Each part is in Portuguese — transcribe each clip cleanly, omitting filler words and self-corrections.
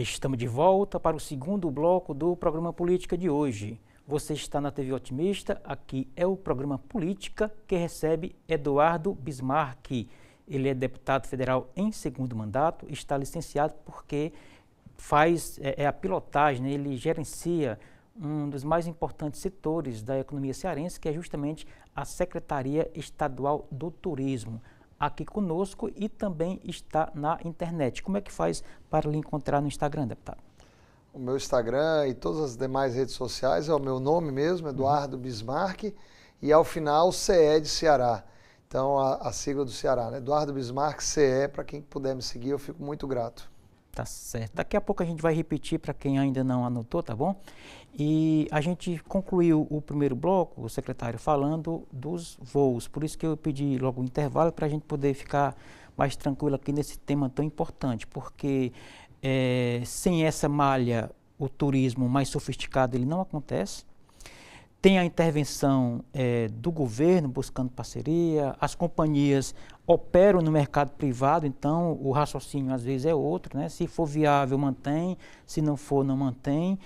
Estamos de volta para o segundo bloco do programa Política de hoje. Você está na TV Otimista, aqui é o programa Política que recebe Eduardo Bismarck. Ele é deputado federal em segundo mandato, está licenciado porque faz a pilotagem, né? Ele gerencia um dos mais importantes setores da economia cearense, que é justamente a Secretaria Estadual do Turismo. Aqui conosco e também está na internet. Como é que faz para lhe encontrar no Instagram, deputado? O meu Instagram e todas as demais redes sociais é o meu nome mesmo, Eduardo Bismarck, e ao final CE de Ceará. Então a sigla do Ceará, né? Eduardo Bismarck CE, para quem puder me seguir, eu fico muito grato. Tá certo. Daqui a pouco a gente vai repetir para quem ainda não anotou, tá bom? E a gente concluiu o primeiro bloco, o secretário, falando dos voos. Por isso que eu pedi logo um intervalo para a gente poder ficar mais tranquilo aqui nesse tema tão importante, porque sem essa malha, o turismo mais sofisticado ele não acontece. Tem a intervenção do governo buscando parceria, as companhias operam no mercado privado, então o raciocínio às vezes é outro, né? Se for viável, mantém, se não for, não mantém.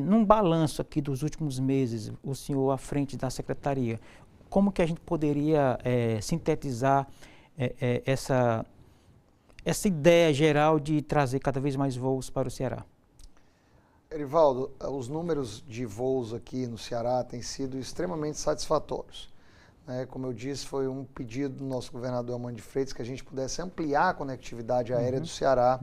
Num balanço aqui dos últimos meses, o senhor à frente da secretaria, como que a gente poderia sintetizar essa ideia geral de trazer cada vez mais voos para o Ceará? Erivaldo, os números de voos aqui no Ceará têm sido extremamente satisfatórios. Como eu disse, foi um pedido do nosso governador Eumano de Freitas que a gente pudesse ampliar a conectividade aérea do Ceará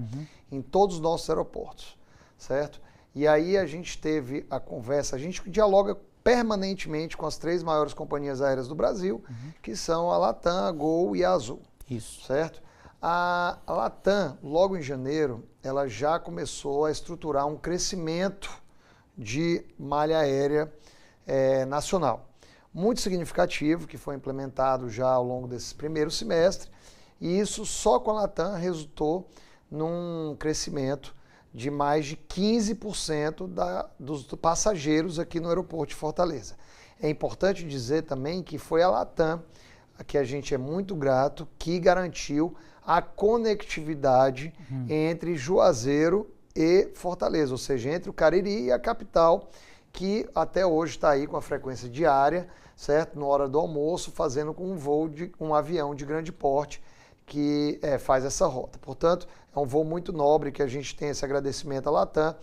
em todos os nossos aeroportos, certo? E aí a gente teve a conversa, a gente dialoga permanentemente com as 3 maiores companhias aéreas do Brasil, que são a Latam, a Gol e a Azul. Isso. Certo? A Latam, logo em janeiro, ela já começou a estruturar um crescimento de malha aérea nacional. Muito significativo, que foi implementado já ao longo desse primeiro semestre, e isso só com a Latam resultou num crescimento de mais de 15% dos passageiros aqui no aeroporto de Fortaleza. É importante dizer também que foi a Latam, a que a gente é muito grato, que garantiu a conectividade entre Juazeiro e Fortaleza, ou seja, entre o Cariri e a capital, que até hoje está aí com a frequência diária, certo? Na hora do almoço, fazendo com um avião de grande porte que faz essa rota. Portanto, é um voo muito nobre que a gente tem esse agradecimento à Latam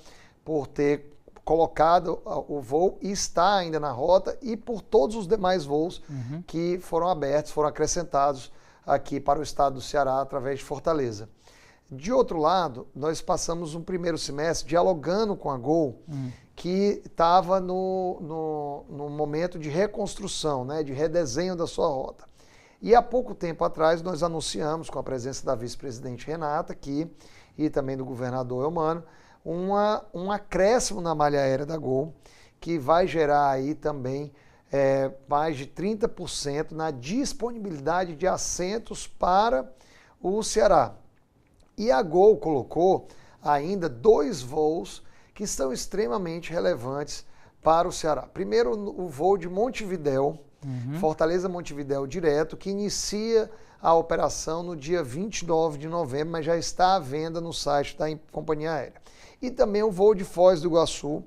por ter colocado o voo e está ainda na rota e por todos os demais voos que foram abertos, foram acrescentados aqui para o estado do Ceará através de Fortaleza. De outro lado, nós passamos um primeiro semestre dialogando com a Gol, que estava no momento de reconstrução, né, de redesenho da sua rota. E há pouco tempo atrás nós anunciamos, com a presença da vice-presidente Renata aqui e também do governador Eumano, um acréscimo na malha aérea da Gol, que vai gerar aí também mais de 30% na disponibilidade de assentos para o Ceará. E a Gol colocou ainda 2 voos que são extremamente relevantes para o Ceará. Primeiro, o voo de Montevidéu, Fortaleza-Montevidéu direto, que inicia a operação no dia 29 de novembro, mas já está à venda no site da companhia aérea. E também o voo de Foz do Iguaçu,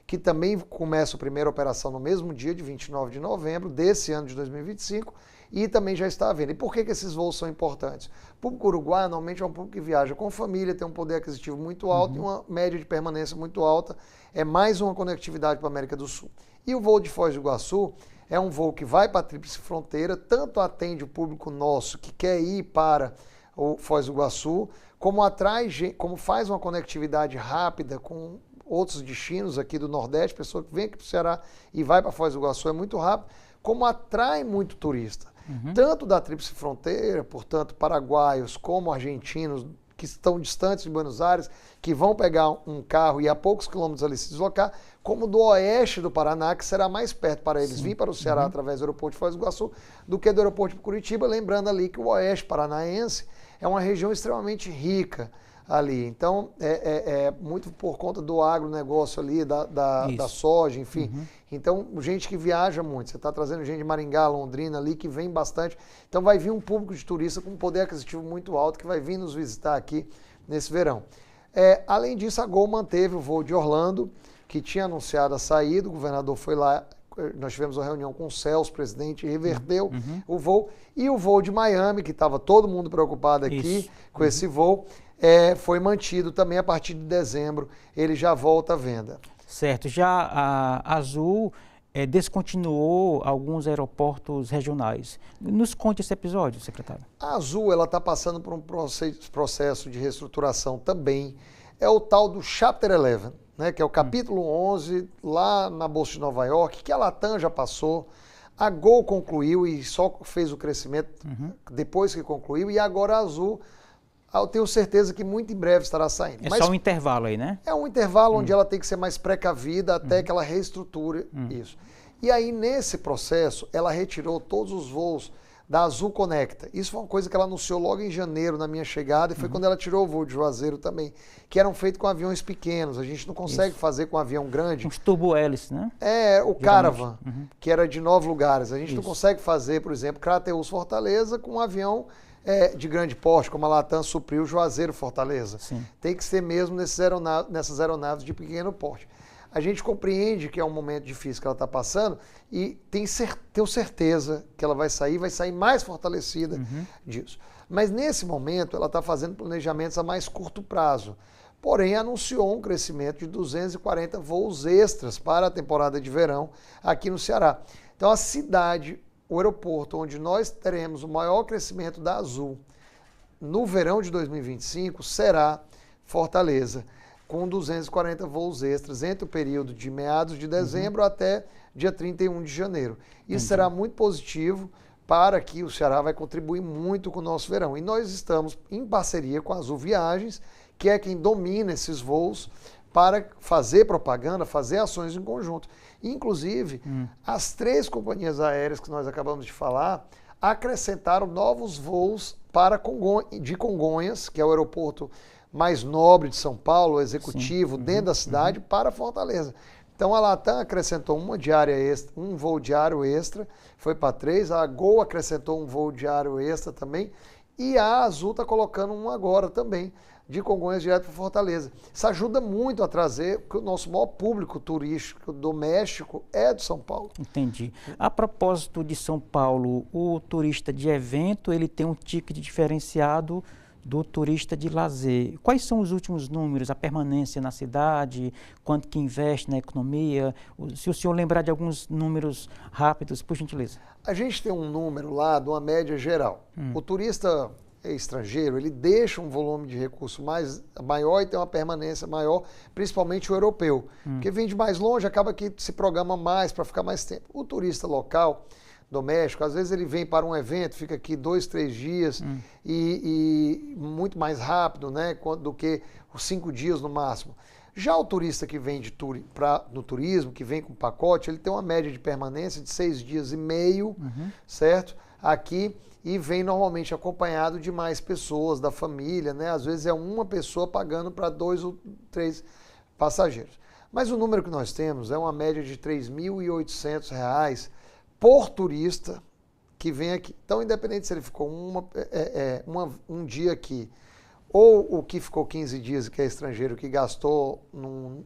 que também começa a primeira operação no mesmo dia, de 29 de novembro desse ano de 2025, e também já está à venda. E por que esses voos são importantes? O público uruguaio normalmente é um público que viaja com família, tem um poder aquisitivo muito alto e uma média de permanência muito alta, é mais uma conectividade para a América do Sul. E o voo de Foz do Iguaçu é um voo que vai para a Tríplice Fronteira, tanto atende o público nosso que quer ir para o Foz do Iguaçu, como faz uma conectividade rápida com outros destinos aqui do Nordeste, pessoa que vem aqui para o Ceará e vai para Foz do Iguaçu, é muito rápido, como atrai muito turista. Tanto da Tríplice Fronteira, portanto, paraguaios como argentinos que estão distantes de Buenos Aires, que vão pegar um carro e a poucos quilômetros ali se deslocar, como do oeste do Paraná, que será mais perto para eles vir para o Ceará através do aeroporto de Foz do Iguaçu do que do aeroporto de Curitiba, lembrando ali que o oeste paranaense é uma região extremamente rica ali. Então, muito por conta do agronegócio ali, da soja, enfim. Então, gente que viaja muito. Você está trazendo gente de Maringá, Londrina ali, que vem bastante. Então, vai vir um público de turista com um poder aquisitivo muito alto, que vai vir nos visitar aqui nesse verão. Além disso, a Gol manteve o voo de Orlando, que tinha anunciado a saída, o governador foi lá, nós tivemos uma reunião com o Celso, presidente, e reverteu o voo. E o voo de Miami, que estava todo mundo preocupado aqui com esse voo, foi mantido também a partir de dezembro, ele já volta à venda. Certo, já a Azul descontinuou alguns aeroportos regionais. Nos conte esse episódio, secretário. A Azul está passando por um processo de reestruturação também. É o tal do Chapter 11, né, que é o capítulo 11, lá na Bolsa de Nova York, que a Latam já passou, a Gol concluiu e só fez o crescimento depois que concluiu, e agora a Azul, eu tenho certeza que muito em breve estará saindo. Mas só um intervalo aí, né? É um intervalo onde ela tem que ser mais precavida até que ela reestruture isso. E aí, nesse processo, ela retirou todos os voos da Azul Conecta. Isso foi uma coisa que ela anunciou logo em janeiro, na minha chegada, e foi quando ela tirou o voo de Juazeiro também, que eram feitos com aviões pequenos. A gente não consegue fazer com avião grande. Uns turbo-hélices, né? O Caravan, que era de 9 lugares. A gente não consegue fazer, por exemplo, Crateús Fortaleza com um avião de grande porte, como a Latam supriu Juazeiro Fortaleza. Sim. Tem que ser mesmo nessas aeronaves de pequeno porte. A gente compreende que é um momento difícil que ela está passando e tenho certeza que ela vai sair mais fortalecida disso. Mas nesse momento ela está fazendo planejamentos a mais curto prazo. Porém, anunciou um crescimento de 240 voos extras para a temporada de verão aqui no Ceará. Então a cidade, o aeroporto onde nós teremos o maior crescimento da Azul no verão de 2025 será Fortaleza, com 240 voos extras entre o período de meados de dezembro até dia 31 de janeiro. Isso será muito positivo para que o Ceará vai contribuir muito com o nosso verão. E nós estamos em parceria com a Azul Viagens, que é quem domina esses voos, para fazer propaganda, fazer ações em conjunto. Inclusive, as 3 companhias aéreas que nós acabamos de falar acrescentaram novos voos para de Congonhas, que é o aeroporto mais nobre de São Paulo, executivo, dentro da cidade, para Fortaleza. Então a Latam acrescentou um voo diário extra, foi para 3, a Gol acrescentou um voo diário extra também, e a Azul está colocando um agora também, de Congonhas direto para Fortaleza. Isso ajuda muito a trazer, porque o nosso maior público turístico doméstico é de São Paulo. Entendi. A propósito de São Paulo, o turista de evento, ele tem um ticket diferenciado do turista de lazer. Quais são os últimos números, a permanência na cidade, quanto que investe na economia? Se o senhor lembrar de alguns números rápidos, por gentileza. A gente tem um número lá de uma média geral. O turista estrangeiro, ele deixa um volume de recurso maior e tem uma permanência maior, principalmente o europeu. Porque vem de mais longe, acaba que se programa mais para ficar mais tempo. O turista local, doméstico, às vezes ele vem para um evento, fica aqui 2, 3 dias e muito mais rápido, né, do que os 5 dias no máximo. Já o turista que vem no turismo, que vem com pacote, ele tem uma média de permanência de 6 dias e meio, certo? Aqui, e vem normalmente acompanhado de mais pessoas da família, né? Às vezes é uma pessoa pagando para 2 ou 3 passageiros. Mas o número que nós temos é uma média de R$ 3.800 por turista que vem aqui. Então, independente se ele ficou um dia aqui ou o que ficou 15 dias, que é estrangeiro, que gastou num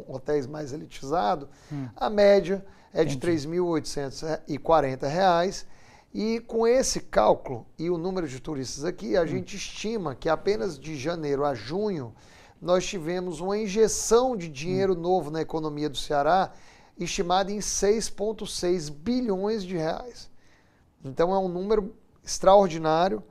hotéis mais elitizado, a média é de R$ 3.840. E com esse cálculo e o número de turistas aqui, a gente estima que apenas de janeiro a junho nós tivemos uma injeção de dinheiro novo na economia do Ceará, estimada em 6,6 bilhões de reais. Então é um número extraordinário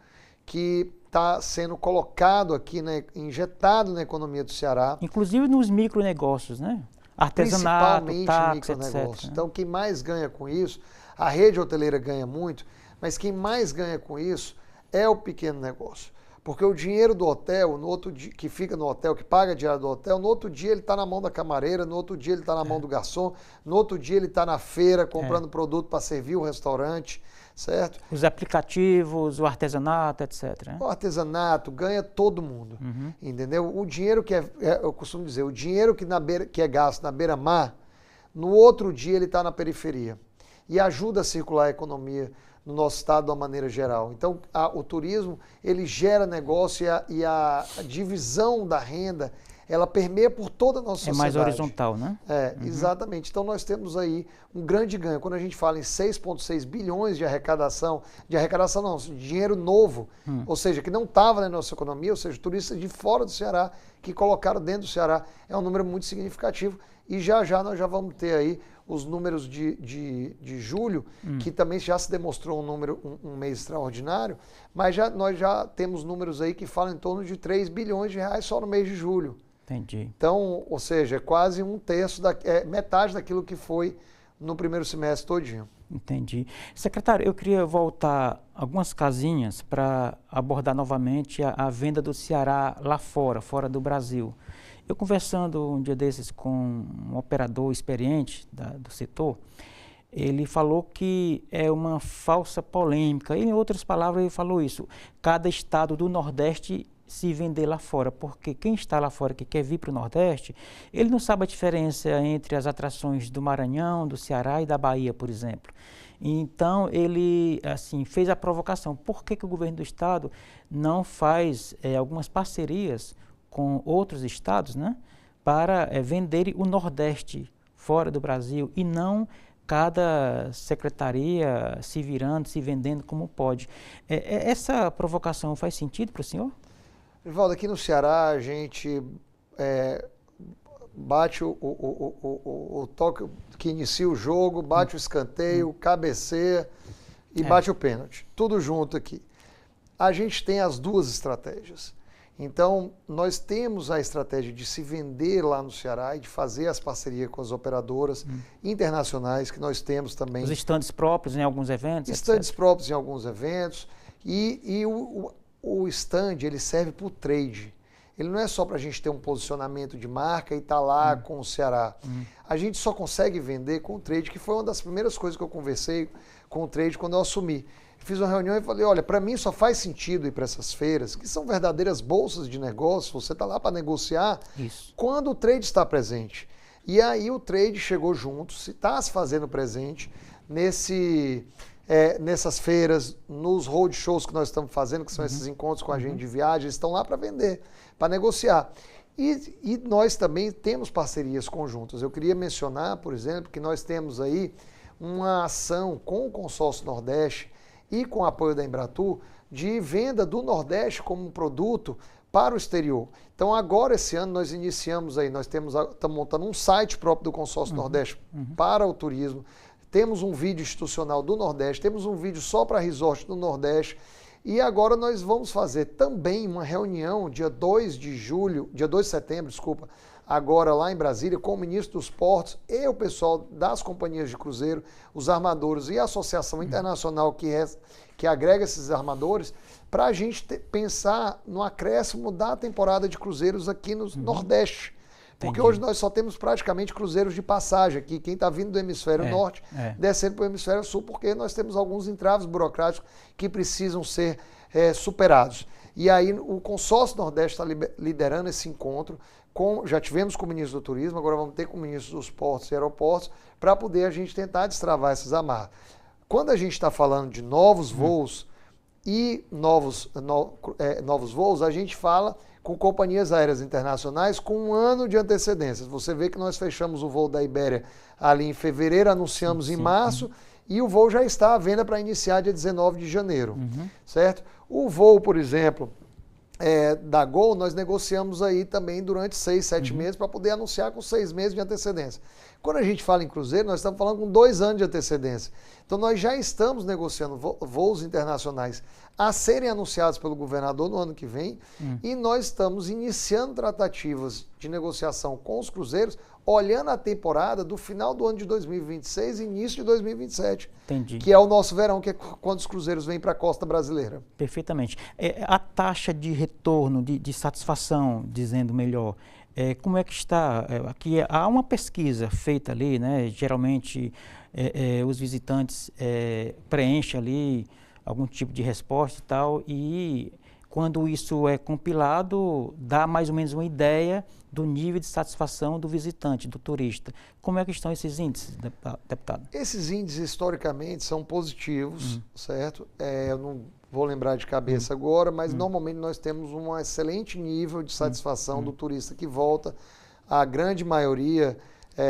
que está sendo colocado aqui, né, injetado na economia do Ceará. Inclusive nos micronegócios, né? Artesanato, táxi, etc. Então quem mais ganha com isso, a rede hoteleira ganha muito, mas quem mais ganha com isso é o pequeno negócio. Porque o dinheiro do hotel, no outro dia, que fica no hotel, que paga a diária do hotel, no outro dia ele está na mão da camareira, no outro dia ele está na mão do garçom, no outro dia ele está na feira comprando produto para servir o restaurante, certo? Os aplicativos, o artesanato, etc. Né? O artesanato ganha todo mundo, entendeu? O dinheiro que eu costumo dizer, o dinheiro que é gasto na beira-mar, no outro dia ele está na periferia. E ajuda a circular a economia no nosso estado de uma maneira geral. Então, o turismo, ele gera negócio e a divisão da renda, ela permeia por toda a nossa sociedade. É mais horizontal, né? Exatamente. Então, nós temos aí um grande ganho. Quando a gente fala em 6,6 bilhões de arrecadação não, de dinheiro novo, ou seja, que não estava na nossa economia, ou seja, turistas de fora do Ceará, que colocaram dentro do Ceará, é um número muito significativo. E já já nós já vamos ter aí os números de julho, que também já se demonstrou um mês extraordinário, mas nós já temos números aí que falam em torno de 3 bilhões de reais só no mês de julho. Entendi. Então, ou seja, é quase um terço, metade daquilo que foi no primeiro semestre todinho. Entendi. Secretário, eu queria voltar algumas casinhas para abordar novamente a venda do Ceará lá fora do Brasil. Eu conversando um dia desses com um operador experiente do setor, ele falou que é uma falsa polêmica. Em outras palavras, ele falou isso. Cada estado do Nordeste se vender lá fora, porque quem está lá fora que quer vir para o Nordeste, ele não sabe a diferença entre as atrações do Maranhão, do Ceará e da Bahia, por exemplo. Então, ele assim, fez a provocação. Por que o governo do estado não faz algumas parcerias com outros estados, né, para venderem o Nordeste fora do Brasil e não cada secretaria se virando, se vendendo como pode? Essa provocação faz sentido para o senhor? Rivaldo, aqui no Ceará a gente bate o toque que inicia o jogo, bate o escanteio, cabeceia e bate o pênalti. Tudo junto aqui. A gente tem as duas estratégias. Então, nós temos a estratégia de se vender lá no Ceará e de fazer as parcerias com as operadoras internacionais que nós temos também. Os estandes próprios em alguns eventos? Estandes próprios em alguns eventos. E o stand, ele serve para o trade. Ele não é só para a gente ter um posicionamento de marca e estar lá com o Ceará. A gente só consegue vender com o trade, que foi uma das primeiras coisas que eu conversei com o trade quando eu assumi. Fiz uma reunião e falei, olha, para mim só faz sentido ir para essas feiras, que são verdadeiras bolsas de negócio, você está lá para negociar, quando o trade está presente. E aí o trade chegou junto, se está se fazendo presente nessas feiras, nos roadshows que nós estamos fazendo, que são esses encontros com a gente de viagem, eles estão lá para vender, para negociar. E nós também temos parcerias conjuntas. Eu queria mencionar, por exemplo, que nós temos aí uma ação com o Consórcio Nordeste e com o apoio da Embratur, de venda do Nordeste como um produto para o exterior. Então agora, esse ano, nós iniciamos aí, estamos montando um site próprio do Consórcio Nordeste para o turismo, temos um vídeo institucional do Nordeste, temos um vídeo só para resort do Nordeste, e agora nós vamos fazer também uma reunião dia 2 de setembro, desculpa, agora lá em Brasília, com o ministro dos Portos e o pessoal das companhias de cruzeiro, os armadores e a Associação Internacional que agrega esses armadores, para a gente pensar no acréscimo da temporada de cruzeiros aqui no Nordeste. Porque hoje nós só temos praticamente cruzeiros de passagem aqui, quem está vindo do hemisfério norte, descendo para o hemisfério sul, porque nós temos alguns entraves burocráticos que precisam ser superados. E aí o Consórcio Nordeste está liderando esse encontro, já tivemos com o ministro do Turismo, agora vamos ter com o ministro dos Portos e Aeroportos, para poder a gente tentar destravar essas amarras. Quando a gente está falando de novos voos e novos voos, a gente fala com companhias aéreas internacionais com 1 ano de antecedência. Você vê que nós fechamos o voo da Ibéria ali em fevereiro, anunciamos em março, e o voo já está à venda para iniciar dia 19 de janeiro, certo? O voo, por exemplo, da Gol, nós negociamos aí também durante 6, 7 meses para poder anunciar com 6 meses de antecedência. Quando a gente fala em cruzeiro, nós estamos falando com 2 anos de antecedência. Então nós já estamos negociando voos internacionais a serem anunciados pelo governador no ano que vem e nós estamos iniciando tratativas de negociação com os cruzeiros, olhando a temporada do final do ano de 2026 e início de 2027. Entendi. Que é o nosso verão, que é quando os cruzeiros vêm para a costa brasileira. Perfeitamente. A taxa de retorno, de satisfação, dizendo melhor, como é que está? Aqui há uma pesquisa feita ali, né? Geralmente os visitantes preenchem ali algum tipo de resposta e tal, e quando isso é compilado, dá mais ou menos uma ideia do nível de satisfação do visitante, do turista. Como é que estão esses índices, deputado? Esses índices, historicamente, são positivos, certo? Eu não vou lembrar de cabeça agora, mas normalmente nós temos um excelente nível de satisfação do turista que volta. A grande maioria,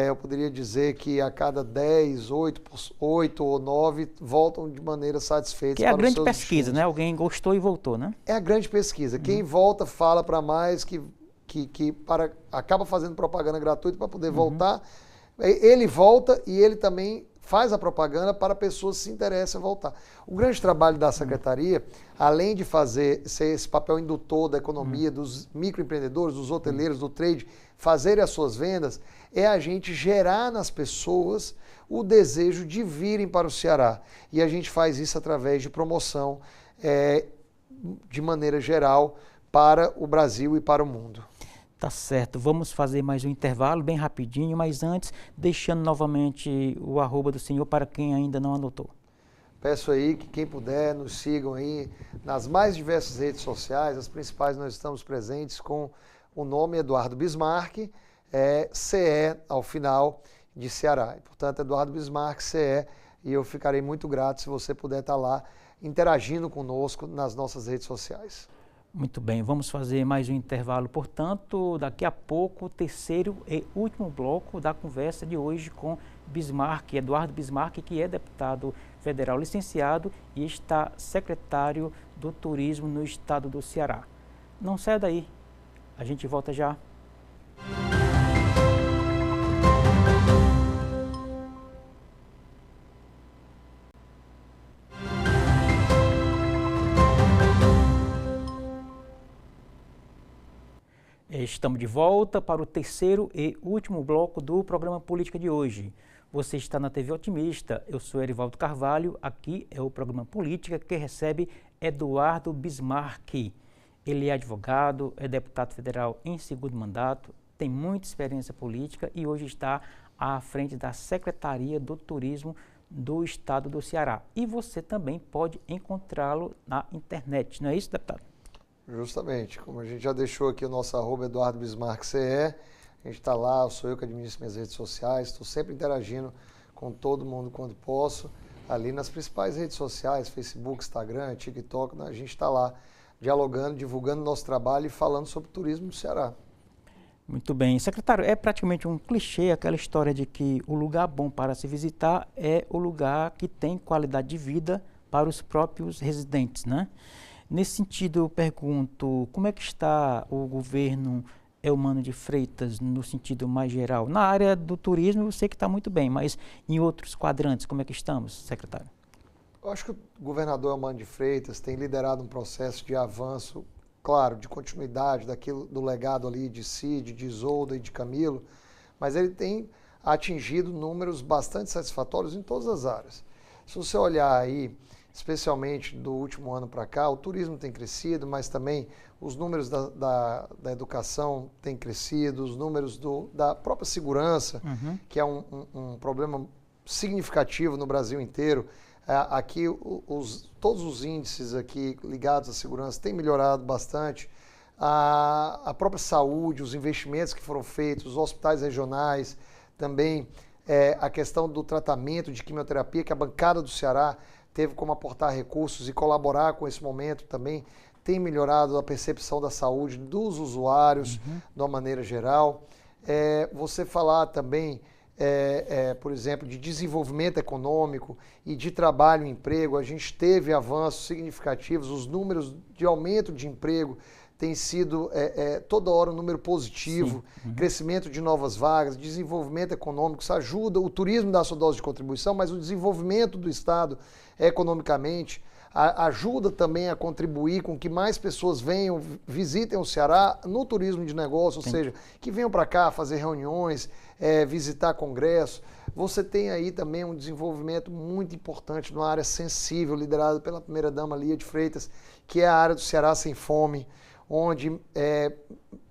eu poderia dizer que a cada 10, 8 ou 9 voltam de maneira satisfeita. Que é a grande pesquisa, né? Alguém gostou e voltou, né? É a grande pesquisa. Quem volta fala para mais acaba fazendo propaganda gratuita para poder voltar. Ele volta e ele também faz a propaganda para pessoas que se interessam em voltar. O grande trabalho da Secretaria, além de ser esse papel indutor da economia, dos microempreendedores, dos hoteleiros, do trade, fazerem as suas vendas, é a gente gerar nas pessoas o desejo de virem para o Ceará. E a gente faz isso através de promoção, de maneira geral, para o Brasil e para o mundo. Tá certo, vamos fazer mais um intervalo bem rapidinho, mas antes, deixando novamente o @ do senhor para quem ainda não anotou. Peço aí que quem puder nos sigam aí nas mais diversas redes sociais, as principais nós estamos presentes com o nome Eduardo Bismarck, CE ao final de Ceará. Portanto, Eduardo Bismarck, CE, e eu ficarei muito grato se você puder estar lá interagindo conosco nas nossas redes sociais. Muito bem, vamos fazer mais um intervalo, portanto, daqui a pouco, o terceiro e último bloco da conversa de hoje com Bismarck, Eduardo Bismarck, que é deputado federal licenciado e está secretário do Turismo no estado do Ceará. Não saia daí, a gente volta já. Estamos de volta para o terceiro e último bloco do programa Política de hoje. Você está na TV Otimista, eu sou Erivaldo Carvalho, aqui é o programa Política que recebe Eduardo Bismarck. Ele é advogado, é deputado federal em segundo mandato, tem muita experiência política e hoje está à frente da Secretaria do Turismo do estado do Ceará. E você também pode encontrá-lo na internet, não é isso, deputado? Justamente, como a gente já deixou aqui o nosso @ Eduardo Bismarck CE, a gente está lá, sou eu que administro minhas redes sociais, estou sempre interagindo com todo mundo quando posso, ali nas principais redes sociais, Facebook, Instagram, TikTok, a gente está lá dialogando, divulgando nosso trabalho e falando sobre o turismo do Ceará. Muito bem. Secretário, é praticamente um clichê aquela história de que o lugar bom para se visitar é o lugar que tem qualidade de vida para os próprios residentes, né? Nesse sentido, eu pergunto, como é que está o governo Eumano de Freitas no sentido mais geral? Na área do turismo, eu sei que está muito bem, mas em outros quadrantes, como é que estamos, secretário? Eu acho que o governador Eumano de Freitas tem liderado um processo de avanço, claro, de continuidade do legado ali de Cid, de Isolda e de Camilo, mas ele tem atingido números bastante satisfatórios em todas as áreas. Se você olhar aí, especialmente do último ano para cá, o turismo tem crescido, mas também os números da educação têm crescido, os números da própria segurança, que é um problema significativo no Brasil inteiro. Aqui, todos os índices aqui ligados à segurança têm melhorado bastante. A própria saúde, os investimentos que foram feitos, os hospitais regionais, também a questão do tratamento de quimioterapia, que a bancada do Ceará teve como aportar recursos e colaborar com esse momento também, tem melhorado a percepção da saúde dos usuários de uma maneira geral. Você falar também, por exemplo, de desenvolvimento econômico e de trabalho e emprego, a gente teve avanços significativos, os números de aumento de emprego têm sido toda hora um número positivo, crescimento de novas vagas, desenvolvimento econômico, isso ajuda, o turismo dá a sua dose de contribuição, mas o desenvolvimento do Estado economicamente ajuda também a contribuir com que mais pessoas venham, visitem o Ceará no turismo de negócio, ou seja, que venham para cá fazer reuniões, visitar congressos. Você tem aí também um desenvolvimento muito importante numa área sensível, liderada pela primeira-dama Lia de Freitas, que é a área do Ceará Sem Fome, onde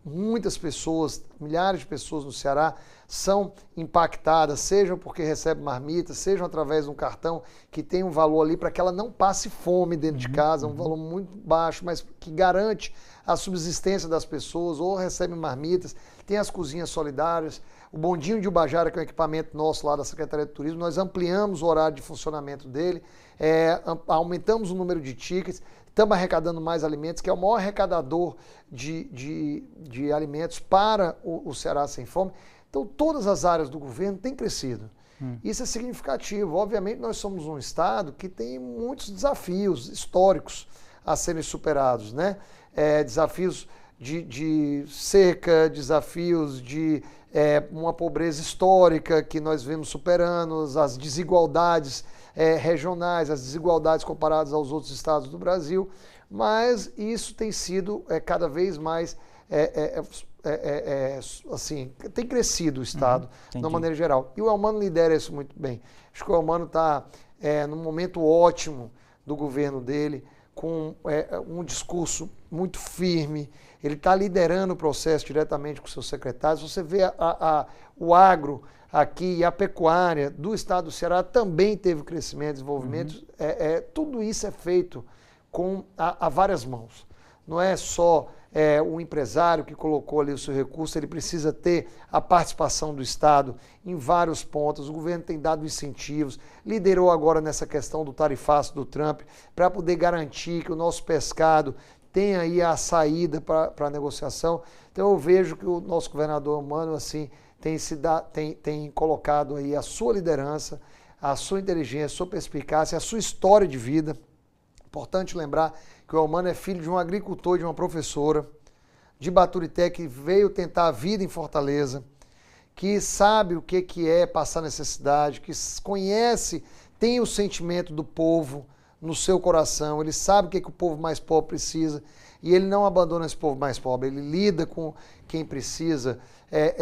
muitas pessoas, milhares de pessoas no Ceará são impactadas, sejam porque recebem marmitas, sejam através de um cartão que tem um valor ali para que ela não passe fome dentro de casa, um valor muito baixo, mas que garante a subsistência das pessoas, ou recebem marmitas, tem as cozinhas solidárias, o bondinho de Ubajara, que é um equipamento nosso lá da Secretaria de Turismo, nós ampliamos o horário de funcionamento dele, aumentamos o número de tickets, estamos arrecadando mais alimentos, que é o maior arrecadador de alimentos para o Ceará Sem Fome. Então, todas as áreas do governo têm crescido. Isso é significativo. Obviamente, nós somos um estado que tem muitos desafios históricos a serem superados, né? Desafios de seca, desafios de uma pobreza histórica que nós vemos superando, as desigualdades regionais, as desigualdades comparadas aos outros estados do Brasil, mas isso tem sido cada vez mais, assim, tem crescido o estado de uma maneira geral. E o Elmano lidera isso muito bem. Acho que o Elmano está num momento ótimo do governo dele, com um discurso muito firme, ele está liderando o processo diretamente com seus secretários. Você vê o agro aqui e a pecuária do estado do Ceará também teve crescimento, desenvolvimento. Tudo isso é feito a várias mãos. Não é só o empresário que colocou ali o seu recurso, ele precisa ter a participação do Estado em vários pontos. O governo tem dado incentivos, liderou agora nessa questão do tarifaço do Trump, para poder garantir que o nosso pescado tenha aí a saída para a negociação. Então eu vejo que o nosso governador Elmano, assim, tem colocado aí a sua liderança, a sua inteligência, a sua perspicácia, a sua história de vida. Importante lembrar que o Elmano é filho de um agricultor e de uma professora de Baturité, que veio tentar a vida em Fortaleza, que sabe o que é passar necessidade, que conhece, tem o sentimento do povo no seu coração, ele sabe o que o povo mais pobre precisa e ele não abandona esse povo mais pobre, ele lida com quem precisa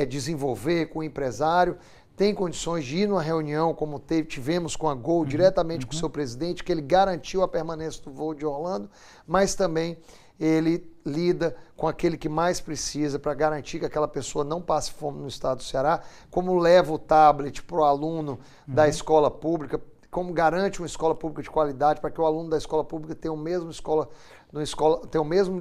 desenvolver, com o empresário, tem condições de ir numa reunião como tivemos com a Gol, diretamente com o seu presidente, que ele garantiu a permanência do voo de Orlando, mas também ele lida com aquele que mais precisa para garantir que aquela pessoa não passe fome no estado do Ceará, como leva o tablet para o aluno da escola pública, como garante uma escola pública de qualidade para que o aluno da escola pública tenha o mesmo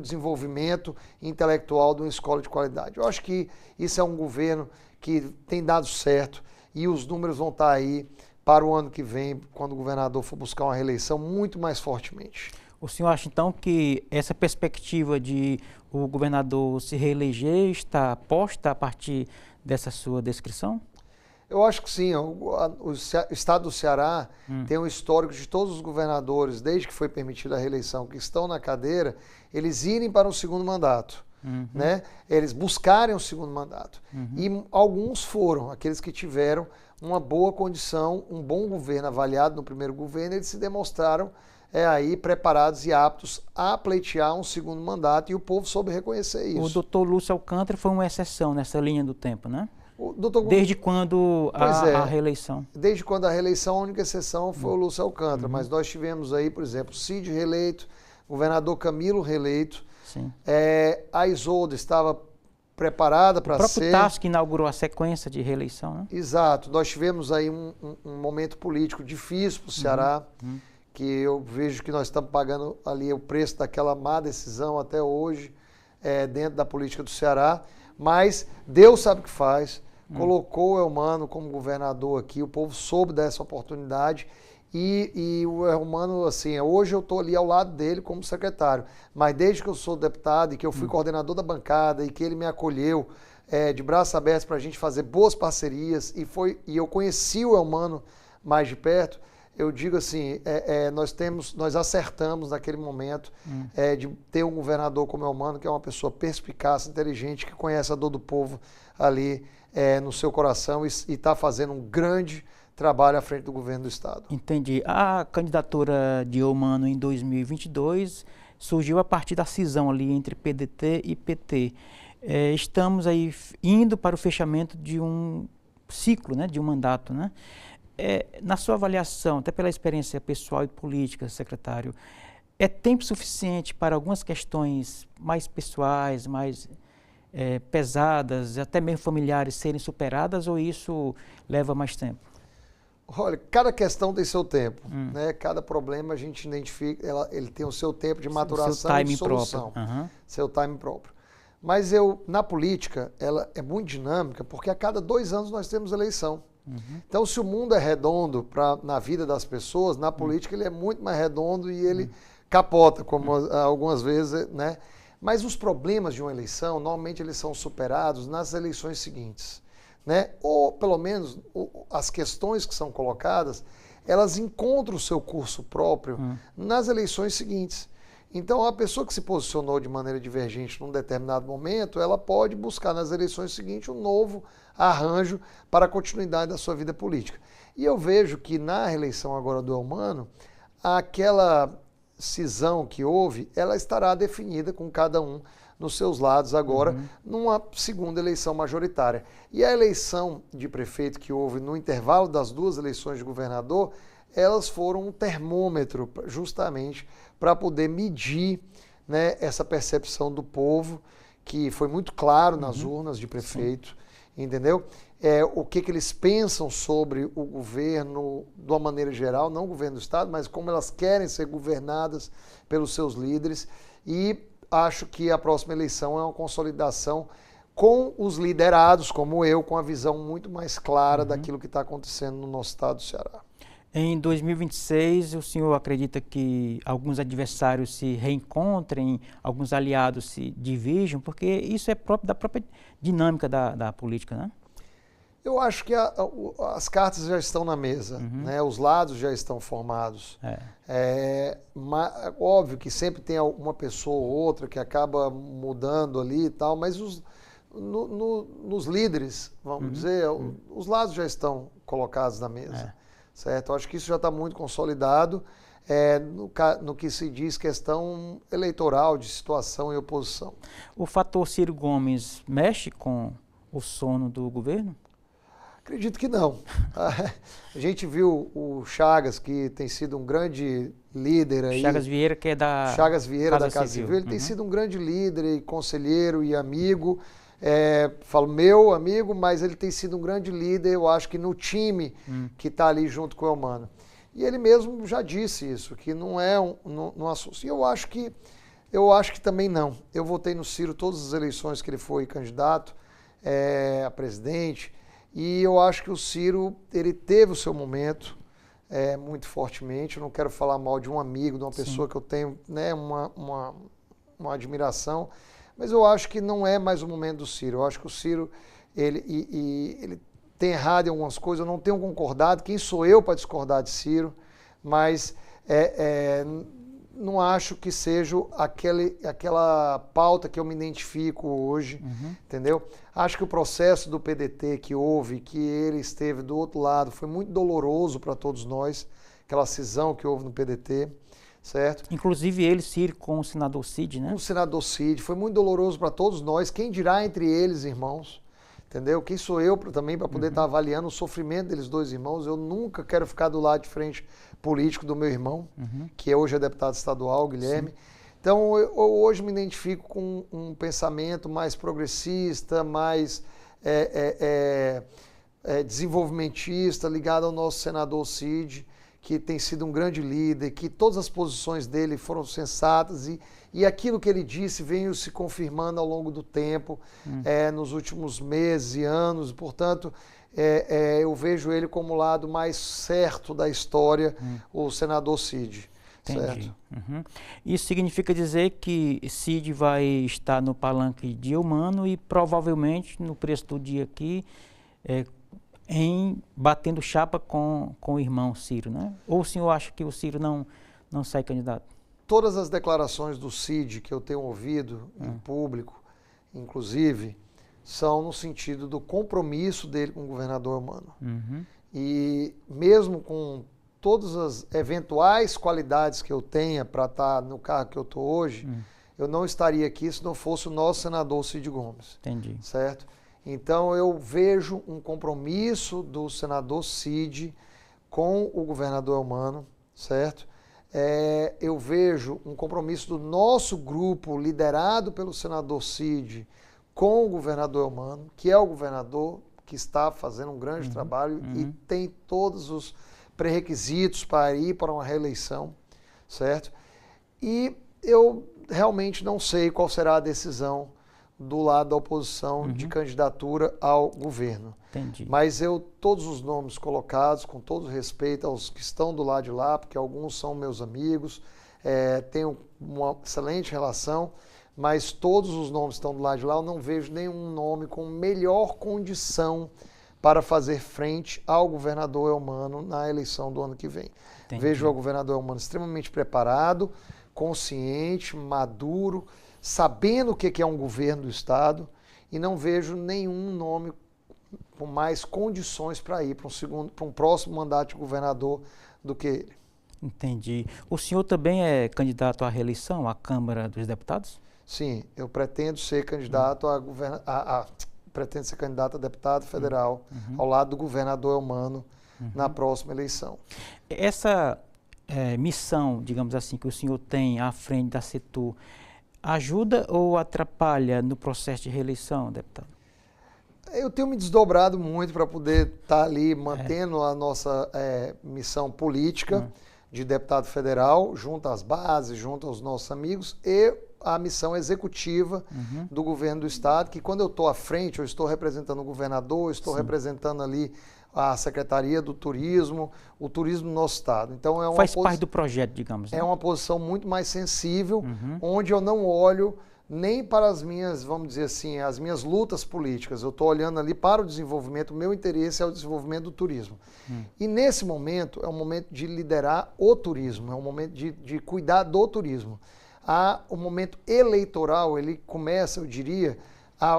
desenvolvimento intelectual de uma escola de qualidade. Eu acho que isso é um governo que tem dado certo e os números vão estar aí para o ano que vem, quando o governador for buscar uma reeleição, muito mais fortemente. O senhor acha então que essa perspectiva de o governador se reeleger está posta a partir dessa sua descrição? Eu acho que sim. O estado do Ceará tem um histórico de todos os governadores, desde que foi permitida a reeleição, que estão na cadeira, eles irem para um segundo mandato. Né? Eles buscarem um segundo mandato. E alguns foram, aqueles que tiveram uma boa condição, um bom governo avaliado no primeiro governo, eles se demonstraram aí preparados e aptos a pleitear um segundo mandato e o povo soube reconhecer isso. O doutor Lúcio Alcântara foi uma exceção nessa linha do tempo, né? Doutor... Desde quando a reeleição? Desde quando a reeleição, a única exceção foi o Lúcio Alcântara, mas nós tivemos aí, por exemplo, Cid reeleito, governador Camilo reeleito, a Isolda estava preparada para ser... O próprio Tasso que inaugurou a sequência de reeleição, né? Exato, nós tivemos aí um momento político difícil para o Ceará, que eu vejo que nós estamos pagando ali o preço daquela má decisão até hoje, dentro da política do Ceará, mas Deus sabe o que faz. Colocou o Elmano como governador aqui, o povo soube dessa oportunidade e o Elmano, assim, hoje eu estou ali ao lado dele como secretário, mas desde que eu sou deputado e que eu fui coordenador da bancada e que ele me acolheu de braços abertos para a gente fazer boas parcerias e eu conheci o Elmano mais de perto, eu digo assim, nós acertamos naquele momento de ter um governador como Elmano, que é uma pessoa perspicaz, inteligente, que conhece a dor do povo ali no seu coração e está fazendo um grande trabalho à frente do governo do estado. Entendi. A candidatura de Elmano em 2022 surgiu a partir da cisão ali entre PDT e PT. Estamos aí indo para o fechamento de um ciclo, né, de um mandato, né? Na sua avaliação, até pela experiência pessoal e política, secretário, é tempo suficiente para algumas questões mais pessoais, mais pesadas, até mesmo familiares, serem superadas, ou isso leva mais tempo? Olha, cada questão tem seu tempo, né? Cada problema a gente identifica, ele tem o seu tempo de maturação e de solução, seu time próprio. Mas na política, ela é muito dinâmica, porque a cada 2 anos nós temos eleição. Então, se o mundo é redondo na vida das pessoas, na política ele é muito mais redondo e ele capota, como algumas vezes, né? Mas os problemas de uma eleição, normalmente eles são superados nas eleições seguintes, né? Ou, pelo menos, as questões que são colocadas, elas encontram o seu curso próprio nas eleições seguintes. Então, a pessoa que se posicionou de maneira divergente num determinado momento, ela pode buscar nas eleições seguintes um novo arranjo para a continuidade da sua vida política. E eu vejo que na reeleição agora do Eumano, aquela cisão que houve, ela estará definida com cada um nos seus lados agora, numa segunda eleição majoritária. E a eleição de prefeito que houve no intervalo das 2 eleições de governador, elas foram um termômetro justamente para poder medir, né, essa percepção do povo, que foi muito claro nas urnas de prefeito, entendeu? O que eles pensam sobre o governo de uma maneira geral, não o governo do Estado, mas como elas querem ser governadas pelos seus líderes. E acho que a próxima eleição é uma consolidação com os liderados, como eu, com a visão muito mais clara daquilo que está acontecendo no nosso estado do Ceará. Em 2026, o senhor acredita que alguns adversários se reencontrem, alguns aliados se divirjam? Porque isso é próprio da própria dinâmica da política, né? Eu acho que as cartas já estão na mesa, né? Os lados já estão formados. Óbvio que sempre tem uma pessoa ou outra que acaba mudando ali e tal, mas nos líderes, vamos dizer, os lados já estão colocados na mesa. Certo? Eu acho que isso já está muito consolidado no que se diz questão eleitoral, de situação e oposição. O fator Ciro Gomes mexe com o sono do governo? Acredito que não. A gente viu o Chagas, que tem sido um grande líder aí. Chagas Vieira, que é da Chagas Vieira, da Casa Civil. Ele tem sido um grande líder e conselheiro e amigo. Falo meu amigo, mas ele tem sido um grande líder, eu acho que no time que está ali junto com o Eumano. E ele mesmo já disse isso, que não é um assunto. E eu acho que também não. Eu votei no Ciro todas as eleições que ele foi candidato a presidente, e eu acho que o Ciro, ele teve o seu momento muito fortemente. Eu não quero falar mal de um amigo, de uma pessoa que eu tenho, né, uma admiração, mas eu acho que não é mais o momento do Ciro. Eu acho que o Ciro, ele tem errado em algumas coisas, eu não tenho concordado. Quem sou eu para discordar de Ciro? Mas não acho que seja aquela pauta que eu me identifico hoje, entendeu? Acho que o processo do PDT que houve, que ele esteve do outro lado, foi muito doloroso para todos nós, aquela cisão que houve no PDT. Certo? Inclusive ele, Ciro, com o senador Cid, né? O senador Cid, foi muito doloroso para todos nós. Quem dirá entre eles, irmãos? Entendeu? Quem sou eu também para poder estar avaliando o sofrimento deles dois irmãos? Eu nunca quero ficar do lado de frente político do meu irmão, que hoje é deputado estadual, Guilherme. Sim. Então, eu hoje me identifico com um pensamento mais progressista, mais desenvolvimentista, ligado ao nosso senador Cid, que tem sido um grande líder, que todas as posições dele foram sensatas e aquilo que ele disse veio se confirmando ao longo do tempo, nos últimos meses e anos. Portanto, eu vejo ele como o lado mais certo da história, o senador Cid. Entendi. Isso significa dizer que Cid vai estar no palanque de Eumano e provavelmente no preço do dia aqui batendo chapa com o irmão Ciro, né? Ou o senhor acha que o Ciro não sai candidato? Todas as declarações do Cid que eu tenho ouvido em público, inclusive, são no sentido do compromisso dele com o governador Eumano. E mesmo com todas as eventuais qualidades que eu tenha para estar no cargo que eu estou hoje, eu não estaria aqui se não fosse o nosso senador Cid Gomes. Entendi. Certo? Então, eu vejo um compromisso do senador Cid com o governador Eumano, certo? Eu vejo um compromisso do nosso grupo, liderado pelo senador Cid, com o governador Eumano, que é o governador que está fazendo um grande trabalho e tem todos os pré-requisitos para ir para uma reeleição, certo? E eu realmente não sei qual será a decisão do lado da oposição de candidatura ao governo. Entendi. Mas todos os nomes colocados, com todo respeito aos que estão do lado de lá, porque alguns são meus amigos, tenho uma excelente relação, mas todos os nomes que estão do lado de lá, eu não vejo nenhum nome com melhor condição para fazer frente ao governador Eumano na eleição do ano que vem. Entendi. Vejo o governador Eumano extremamente preparado, consciente, maduro, sabendo o que é um governo do Estado, e não vejo nenhum nome com mais condições para ir para um próximo mandato de governador do que ele. Entendi. O senhor também é candidato à reeleição à Câmara dos Deputados? Sim, eu pretendo ser candidato pretendo ser candidato a deputado federal ao lado do governador Eumano na próxima eleição. Essa missão, digamos assim, que o senhor tem à frente da Setur, ajuda ou atrapalha no processo de reeleição, deputado? Eu tenho me desdobrado muito para poder estar ali mantendo a nossa missão política de deputado federal, junto às bases, junto aos nossos amigos, e a missão executiva do governo do Estado, que quando eu estou à frente, eu estou representando o governador, eu estou representando ali a Secretaria do Turismo, o turismo do nosso Estado. Então faz parte do projeto, digamos. Né? É uma posição muito mais sensível, onde eu não olho nem para as minhas, vamos dizer assim, as minhas lutas políticas. Eu estou olhando ali para o desenvolvimento, o meu interesse é o desenvolvimento do turismo. E nesse momento, é um momento de liderar o turismo, é um momento de cuidar do turismo. O momento eleitoral, ele começa, eu diria,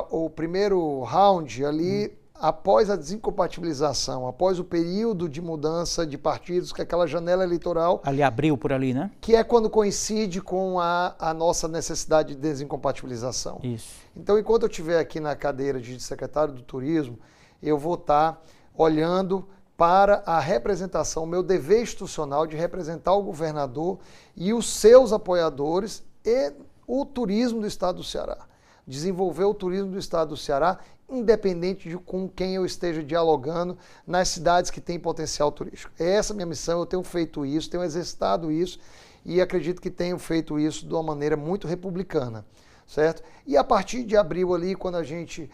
o primeiro round ali, após a desincompatibilização, após o período de mudança de partidos, que é aquela janela eleitoral... Ali abril por ali, né? Que é quando coincide com a nossa necessidade de desincompatibilização. Isso. Então, enquanto eu estiver aqui na cadeira de secretário do Turismo, eu vou estar olhando para a representação, o meu dever institucional de representar o governador e os seus apoiadores e o turismo do Estado do Ceará. Desenvolver o turismo do Estado do Ceará, independente de com quem eu esteja dialogando nas cidades que têm potencial turístico. Essa é a minha missão, eu tenho feito isso, tenho exercitado isso e acredito que tenho feito isso de uma maneira muito republicana, certo? E a partir de abril ali, quando a gente,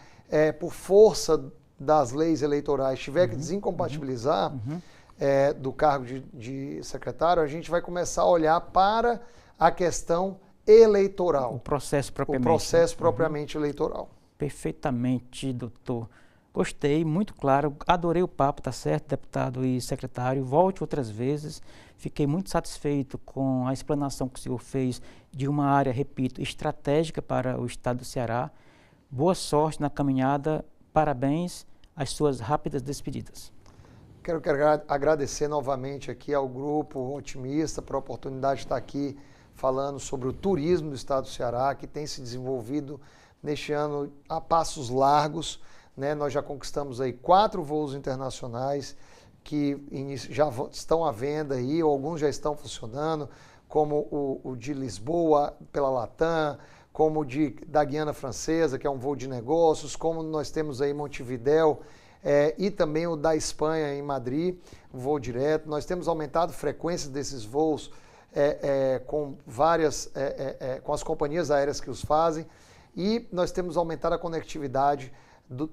por força das leis eleitorais, tiver que desincompatibilizar do cargo de secretário, a gente vai começar a olhar para a questão eleitoral. O processo propriamente. O processo propriamente eleitoral. Perfeitamente, doutor. Gostei, muito claro, adorei o papo, tá certo, deputado e secretário. Volte outras vezes. Fiquei muito satisfeito com a explanação que o senhor fez de uma área, repito, estratégica para o estado do Ceará. Boa sorte na caminhada, parabéns, às suas rápidas despedidas. Quero agradecer novamente aqui ao Grupo Otimista por a oportunidade de estar aqui falando sobre o turismo do estado do Ceará, que tem se desenvolvido neste ano a passos largos, né? Nós já conquistamos aí 4 voos internacionais que já estão à venda aí, ou alguns já estão funcionando, como o de Lisboa pela Latam, como da Guiana Francesa, que é um voo de negócios, como nós temos aí Montevidéu, e também o da Espanha em Madrid, um voo direto. Nós temos aumentado a frequência desses voos com com as companhias aéreas que os fazem, e nós temos aumentado a conectividade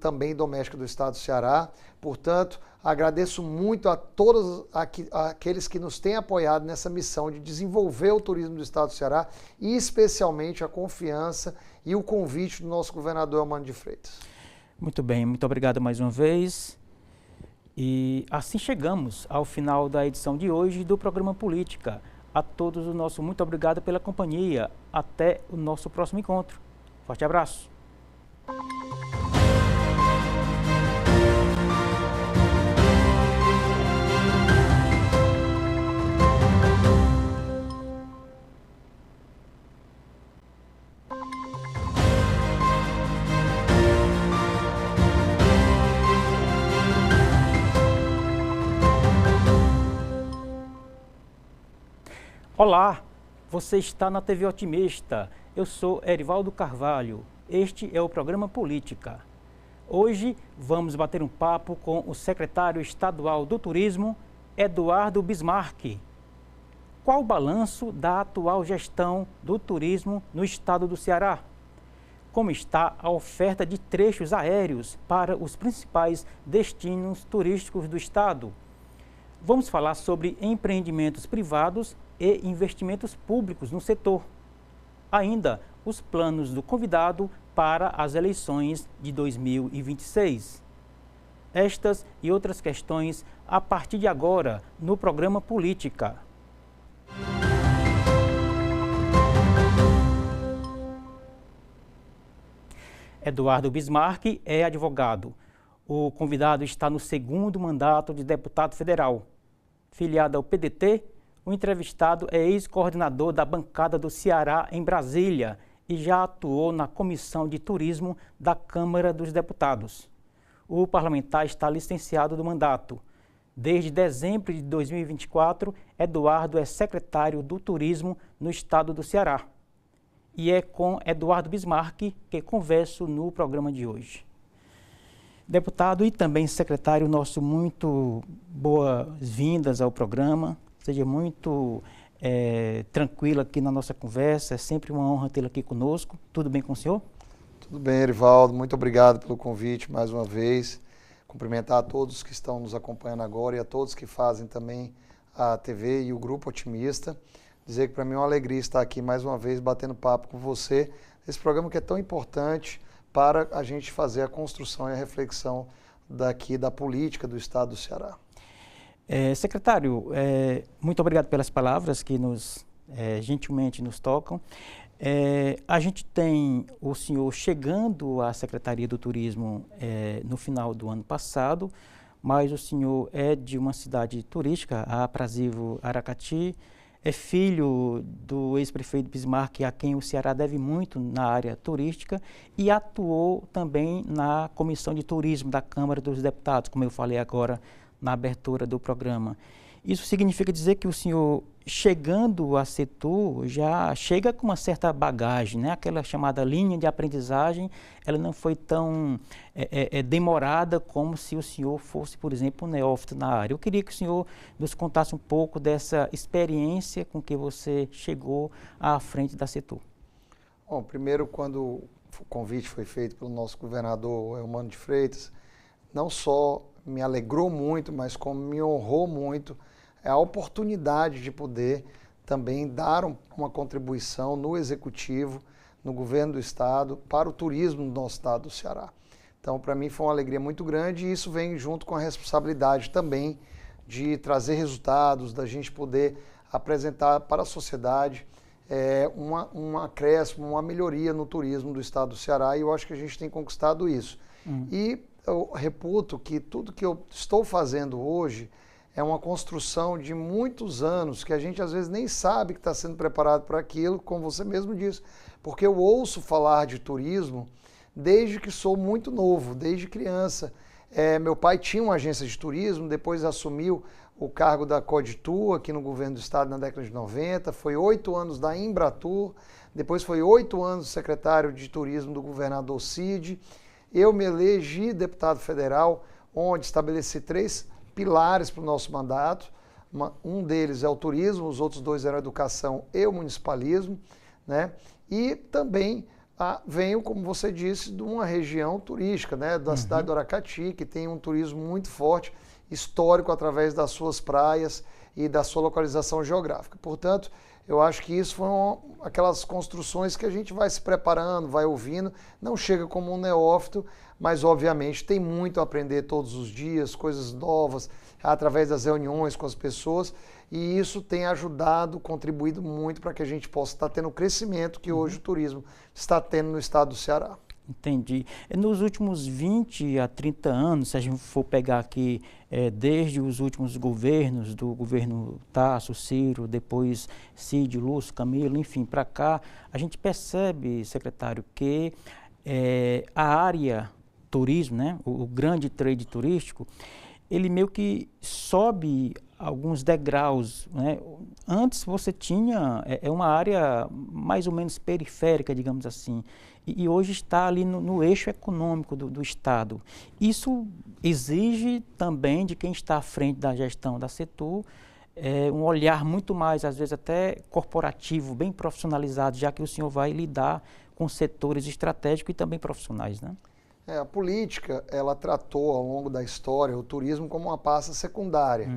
também doméstica do estado do Ceará. Portanto, agradeço muito a todos aqueles que nos têm apoiado nessa missão de desenvolver o turismo do estado do Ceará e especialmente a confiança e o convite do nosso governador Eumano de Freitas. Muito bem, muito obrigado mais uma vez. E assim chegamos ao final da edição de hoje do programa Política. A todos o nosso muito obrigado pela companhia. Até o nosso próximo encontro. Forte abraço. Olá, você está na TV Otimista. Eu sou Erivaldo Carvalho. este é o programa Política. Hoje vamos bater um papo com o secretário estadual do Turismo, Eduardo Bismarck. Qual o balanço da atual gestão do turismo no estado do Ceará? Como está a oferta de trechos aéreos para os principais destinos turísticos do estado? Vamos falar sobre empreendimentos privados e investimentos públicos no setor. Ainda, os planos do convidado para as eleições de 2026. Estas e outras questões a partir de agora no programa Política. Eduardo Bismarck é advogado. O convidado está no segundo mandato de deputado federal. Filiado ao PDT, o entrevistado é ex-coordenador da bancada do Ceará em Brasília e já atuou na Comissão de Turismo da Câmara dos Deputados. O parlamentar está licenciado do mandato. Desde dezembro de 2024, Eduardo é secretário do Turismo no estado do Ceará. E é com Eduardo Bismarck que converso no programa de hoje. Deputado e também secretário, nosso muito boas-vindas ao programa. Seja muito tranquilo aqui na nossa conversa. É sempre uma honra tê-lo aqui conosco. Tudo bem com o senhor? Tudo bem, Erivaldo. Muito obrigado pelo convite mais uma vez. Cumprimentar a todos que estão nos acompanhando agora e a todos que fazem também a TV e o Grupo Otimista. Dizer que para mim é uma alegria estar aqui mais uma vez batendo papo com você, esse programa que é tão importante para a gente fazer a construção e a reflexão daqui da política do estado do Ceará. Secretário, muito obrigado pelas palavras que gentilmente nos tocam. A gente tem o senhor chegando à Secretaria do Turismo no final do ano passado, mas o senhor é de uma cidade turística, a Aprazível Aracati, é filho do ex-prefeito Bismarck, a quem o Ceará deve muito na área turística, e atuou também na Comissão de Turismo da Câmara dos Deputados, como eu falei agora na abertura do programa. Isso significa dizer que o senhor, chegando a Setur, já chega com uma certa bagagem, né? Aquela chamada linha de aprendizagem, ela não foi tão demorada como se o senhor fosse, por exemplo, um neófito na área. Eu queria que o senhor nos contasse um pouco dessa experiência com que você chegou à frente da Setur. Bom, primeiro, quando o convite foi feito pelo nosso governador Eumano de Freitas, não só me alegrou muito, mas como me honrou muito a oportunidade de poder também dar uma contribuição no Executivo, no governo do Estado, para o turismo do nosso estado do Ceará. Então, para mim foi uma alegria muito grande e isso vem junto com a responsabilidade também de trazer resultados, da gente poder apresentar para a sociedade um acréscimo, uma melhoria no turismo do estado do Ceará e eu acho que a gente tem conquistado isso. E eu reputo que tudo que eu estou fazendo hoje é uma construção de muitos anos que a gente às vezes nem sabe que está sendo preparado para aquilo, como você mesmo disse, porque eu ouço falar de turismo desde que sou muito novo, desde criança. Meu pai tinha uma agência de turismo, depois assumiu o cargo da Coditur aqui no governo do estado na década de 90, foi 8 anos da Embratur, depois foi 8 anos secretário de turismo do governador Cid. Eu me elegi deputado federal, onde estabeleci 3 pilares para o nosso mandato. Um deles é o turismo, os outros 2 eram a educação e o municipalismo, né? E também venho, como você disse, de uma região turística, né? Da cidade do Aracati, que tem um turismo muito forte, histórico, através das suas praias e da sua localização geográfica. Portanto, eu acho que isso foram aquelas construções que a gente vai se preparando, vai ouvindo, não chega como um neófito, mas obviamente tem muito a aprender todos os dias, coisas novas, através das reuniões com as pessoas, e isso tem ajudado, contribuído muito para que a gente possa estar tendo o crescimento que hoje o turismo está tendo no estado do Ceará. Entendi. Nos últimos 20 a 30 anos, se a gente for pegar aqui desde os últimos governos, do governo Tasso, Ciro, depois Cid, Lúcio, Camilo, enfim, para cá, a gente percebe, secretário, que a área turismo, né, o grande trade turístico, ele meio que sobe alguns degraus, né? Antes você tinha uma área mais ou menos periférica, digamos assim, e hoje está ali no eixo econômico do Estado. Isso exige também de quem está à frente da gestão da Setur um olhar muito mais, às vezes até corporativo, bem profissionalizado, já que o senhor vai lidar com setores estratégicos e também profissionais, né? A política, ela tratou ao longo da história o turismo como uma pasta secundária.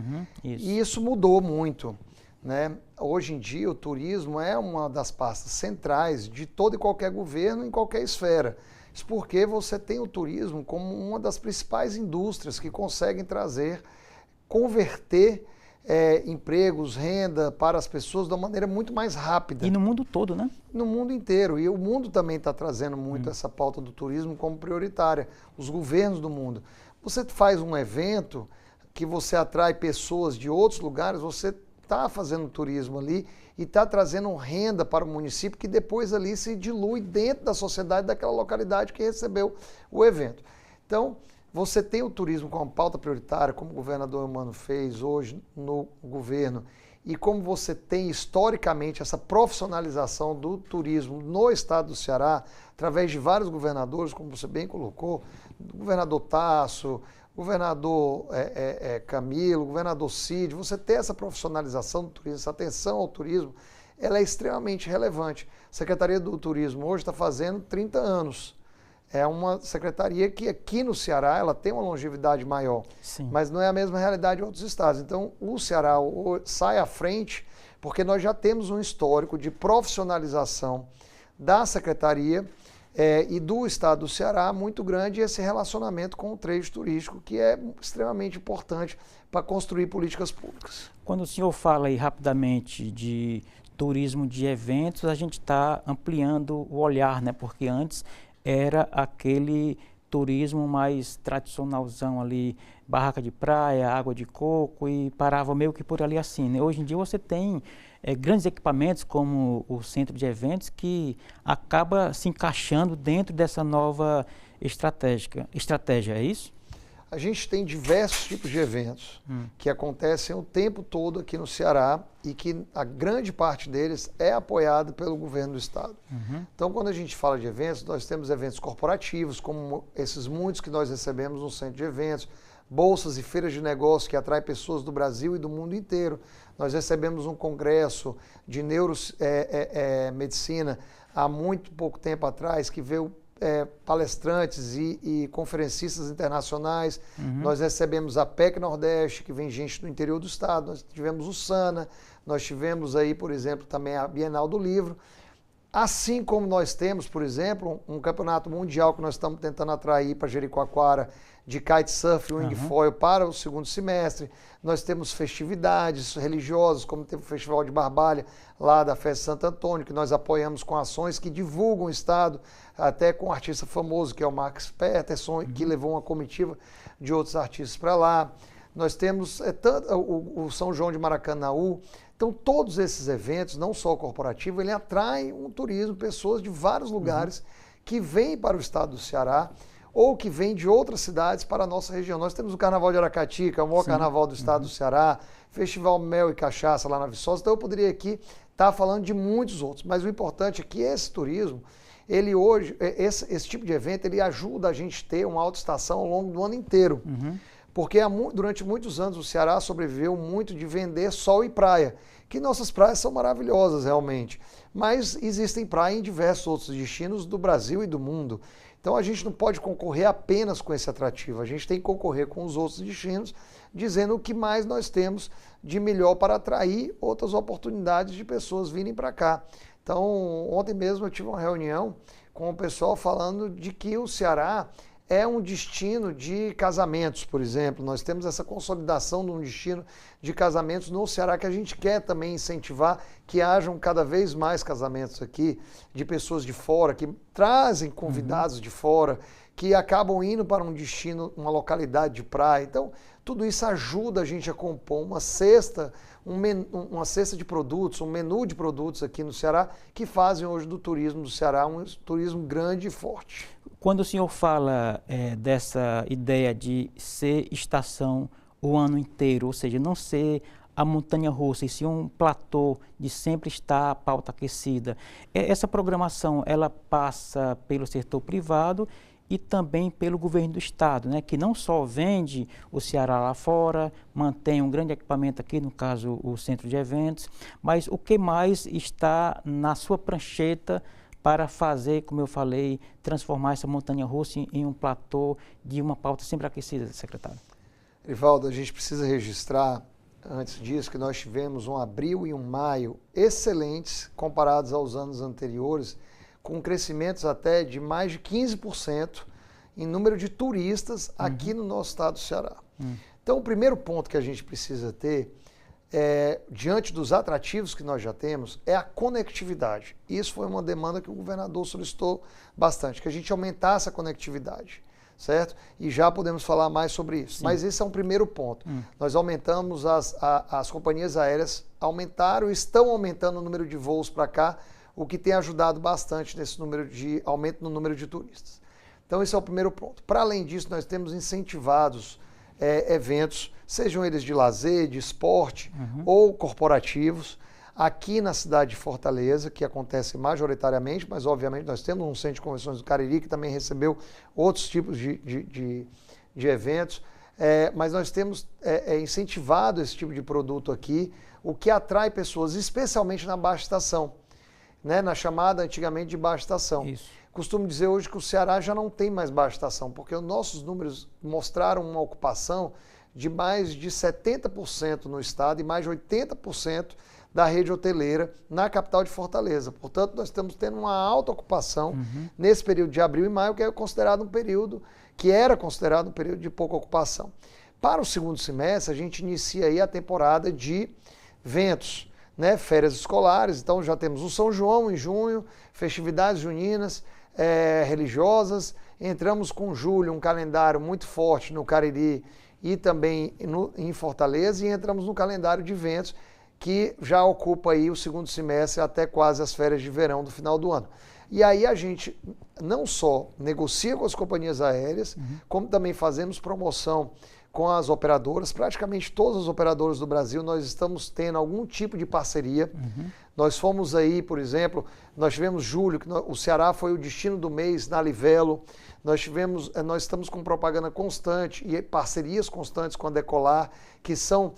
Isso. E isso mudou muito, né? Hoje em dia, o turismo é uma das pastas centrais de todo e qualquer governo, em qualquer esfera. Isso porque você tem o turismo como uma das principais indústrias que conseguem converter empregos, renda para as pessoas de uma maneira muito mais rápida. E no mundo todo, né? No mundo inteiro. E o mundo também está trazendo muito essa pauta do turismo como prioritária. Os governos do mundo. Você faz um evento que você atrai pessoas de outros lugares, você está fazendo turismo ali e está trazendo renda para o município que depois ali se dilui dentro da sociedade daquela localidade que recebeu o evento. Então, você tem o turismo como pauta prioritária, como o governador Eumano fez hoje no governo, e como você tem historicamente essa profissionalização do turismo no estado do Ceará, através de vários governadores, como você bem colocou, governador Tasso, governador Camilo, governador Cid, você ter essa profissionalização do turismo, essa atenção ao turismo, ela é extremamente relevante. A Secretaria do Turismo hoje está fazendo 30 anos. É uma secretaria que aqui no Ceará ela tem uma longevidade maior, Sim. Mas não é a mesma realidade em outros estados. Então o Ceará sai à frente porque nós já temos um histórico de profissionalização da secretaria e do estado do Ceará muito grande, e esse relacionamento com o trade turístico que é extremamente importante para construir políticas públicas. Quando o senhor fala aí rapidamente de turismo de eventos, a gente está ampliando o olhar, né? Porque antes era aquele turismo mais tradicionalzão ali, barraca de praia, água de coco, e parava meio que por ali assim, né? Hoje em dia você tem grandes equipamentos como o centro de eventos que acaba se encaixando dentro dessa nova estratégia, é isso? A gente tem diversos tipos de eventos que acontecem o tempo todo aqui no Ceará e que a grande parte deles é apoiado pelo governo do estado. Então, quando a gente fala de eventos, nós temos eventos corporativos, como esses muitos que nós recebemos no centro de eventos, bolsas e feiras de negócios que atraem pessoas do Brasil e do mundo inteiro. Nós recebemos um congresso de neuromedicina há muito pouco tempo atrás, que veio palestrantes e conferencistas internacionais. Nós recebemos a PEC Nordeste, que vem gente do interior do estado. Nós tivemos o SANA, nós tivemos aí, por exemplo, também a Bienal do Livro. Assim como nós temos, por exemplo, um campeonato mundial que nós estamos tentando atrair para Jericoacoara de kitesurf e wingfoil para o segundo semestre. Nós temos festividades religiosas, como teve o Festival de Barbalha lá da Festa de Santo Antônio, que nós apoiamos com ações que divulgam o estado, até com um artista famoso, que é o Max Peterson, que levou uma comitiva de outros artistas para lá. Nós temos o São João de Maracanaú. Então, todos esses eventos, não só o corporativo, ele atrai um turismo, pessoas de vários lugares que vêm para o estado do Ceará ou que vêm de outras cidades para a nossa região. Nós temos o Carnaval de Aracati, que é o maior carnaval do estado do Ceará, Festival Mel e Cachaça lá na Viçosa. Então, eu poderia aqui estar falando de muitos outros, mas o importante é que esse turismo, ele hoje, esse tipo de evento, ele ajuda a gente a ter uma autoestação ao longo do ano inteiro. Porque durante muitos anos o Ceará sobreviveu muito de vender sol e praia, que nossas praias são maravilhosas realmente, mas existem praias em diversos outros destinos do Brasil e do mundo. Então a gente não pode concorrer apenas com esse atrativo, a gente tem que concorrer com os outros destinos, dizendo o que mais nós temos de melhor para atrair outras oportunidades de pessoas virem para cá. Então, ontem mesmo eu tive uma reunião com o pessoal falando de que o Ceará é um destino de casamentos, por exemplo. Nós temos essa consolidação de um destino de casamentos no Ceará que a gente quer também incentivar que hajam cada vez mais casamentos aqui de pessoas de fora, que trazem convidados de fora, que acabam indo para um destino, uma localidade de praia. Então, tudo isso ajuda a gente a compor uma cesta, uma cesta de produtos, um menu de produtos aqui no Ceará que fazem hoje do turismo do Ceará um turismo grande e forte. Quando o senhor fala dessa ideia de ser estação o ano inteiro, ou seja, não ser a montanha-russa, e sim um platô de sempre estar a pauta aquecida. Essa programação, ela passa pelo setor privado e também pelo governo do estado, né, que não só vende o Ceará lá fora, mantém um grande equipamento aqui, no caso o centro de eventos, mas o que mais está na sua prancheta para fazer, como eu falei, transformar essa montanha-russa em um platô de uma pauta sempre aquecida, secretário? Rivaldo, a gente precisa registrar, antes disso, que nós tivemos um abril e um maio excelentes comparados aos anos anteriores, com crescimentos até de mais de 15% em número de turistas aqui no nosso estado do Ceará. Então, o primeiro ponto que a gente precisa ter, diante dos atrativos que nós já temos, é a conectividade. Isso foi uma demanda que o governador solicitou bastante, que a gente aumentasse a conectividade, certo? E já podemos falar mais sobre isso. Sim. Mas esse é um primeiro ponto. Nós aumentamos, as companhias aéreas aumentaram, estão aumentando o número de voos para cá, o que tem ajudado bastante nesse aumento no número de turistas. Então, esse é o primeiro ponto. Para além disso, nós temos incentivados eventos, sejam eles de lazer, de esporte ou corporativos, aqui na cidade de Fortaleza, que acontece majoritariamente, mas obviamente nós temos um centro de convenções do Cariri, que também recebeu outros tipos de eventos, mas nós temos incentivado esse tipo de produto aqui, o que atrai pessoas, especialmente na baixa estação, né, na chamada antigamente de baixa estação. Isso. Costumo dizer hoje que o Ceará já não tem mais baixa estação, porque os nossos números mostraram uma ocupação de mais de 70% no estado e mais de 80% da rede hoteleira na capital de Fortaleza. Portanto, nós estamos tendo uma alta ocupação nesse período de abril e maio, que era considerado um período de pouca ocupação. Para o segundo semestre, a gente inicia aí a temporada de eventos, né, férias escolares. Então já temos o São João em junho, festividades juninas, religiosas. Entramos com julho, um calendário muito forte no Cariri e também em Fortaleza, e entramos no calendário de eventos que já ocupa aí o segundo semestre até quase as férias de verão do final do ano. E aí a gente não só negocia com as companhias aéreas, como também fazemos promoção com as operadoras. Praticamente todas as operadoras do Brasil nós estamos tendo algum tipo de parceria. Nós fomos aí, por exemplo, nós tivemos julho, que o Ceará foi o destino do mês na Livelo. Nós estamos com propaganda constante e parcerias constantes com a Decolar, que são